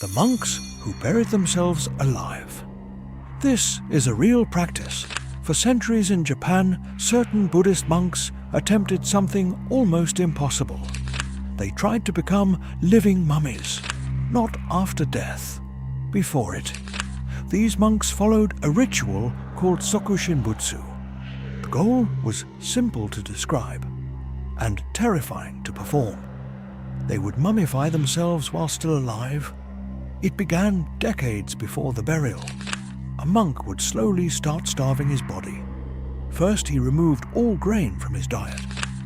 the monks who buried themselves alive. This is a real practice. For centuries in Japan, certain Buddhist monks attempted something almost impossible. They tried to become living mummies, not after death, before it. These monks followed a ritual called Sokushinbutsu. The goal was simple to describe and terrifying to perform. They would mummify themselves while still alive. It began decades before the burial. A monk would slowly start starving his body. First, he removed all grain from his diet,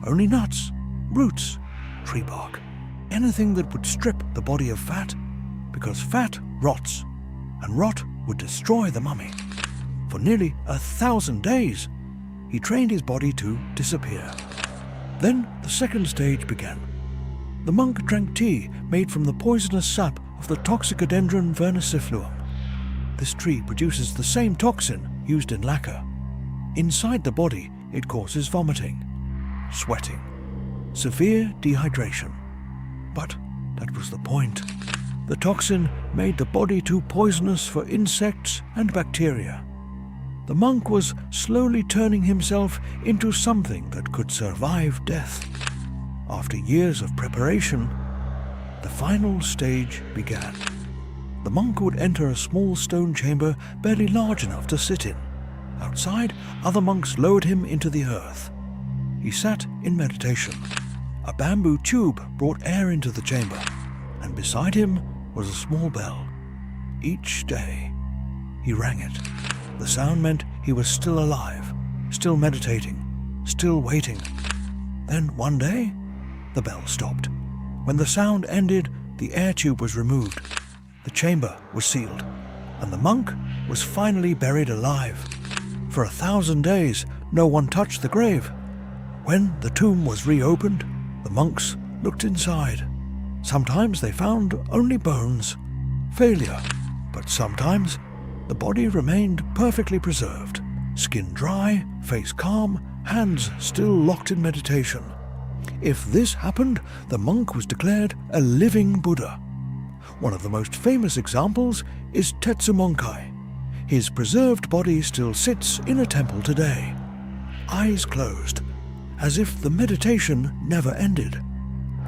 only nuts, roots, tree bark, anything that would strip the body of fat, because fat rots, and rot would destroy the mummy. For nearly 1,000 days, he trained his body to disappear. Then the second stage began. The monk drank tea made from the poisonous sap of the Toxicodendron vernicifluum. This tree produces the same toxin used in lacquer. Inside the body, it causes vomiting, sweating, severe dehydration. But that was the point. The toxin made the body too poisonous for insects and bacteria. The monk was slowly turning himself into something that could survive death. After years of preparation, the final stage began. The monk would enter a small stone chamber barely large enough to sit in. Outside, other monks lowered him into the earth. He sat in meditation. A bamboo tube brought air into the chamber, and beside him was a small bell. Each day, he rang it. The sound meant he was still alive, still meditating, still waiting. Then one day, the bell stopped. When the sound ended, the air tube was removed. The chamber was sealed, and the monk was finally buried alive. For 1,000 days, no one touched the grave. When the tomb was reopened, the monks looked inside. Sometimes they found only bones, failure, but sometimes the body remained perfectly preserved, skin dry, face calm, hands still locked in meditation. If this happened, the monk was declared a living Buddha. One of the most famous examples is Tetsumonkai. His preserved body still sits in a temple today, eyes closed, as if the meditation never ended.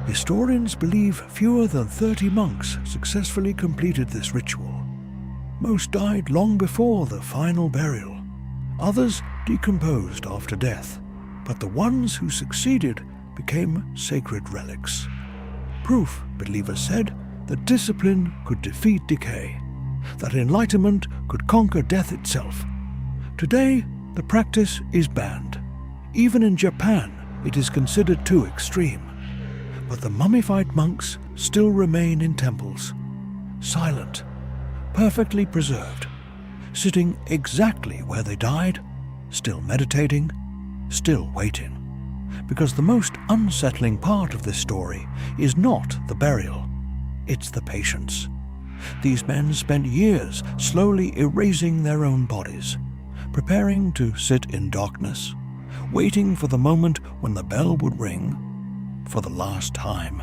Historians believe fewer than 30 monks successfully completed this ritual. Most died long before the final burial. Others decomposed after death, but the ones who succeeded became sacred relics. Proof, believers said, that discipline could defeat decay, that enlightenment could conquer death itself. Today, the practice is banned. Even in Japan, it is considered too extreme. But the mummified monks still remain in temples, silent, perfectly preserved, sitting exactly where they died, still meditating, still waiting. Because the most unsettling part of this story is not the burial, it's the patience. These men spent years slowly erasing their own bodies, preparing to sit in darkness, waiting for the moment when the bell would ring for the last time.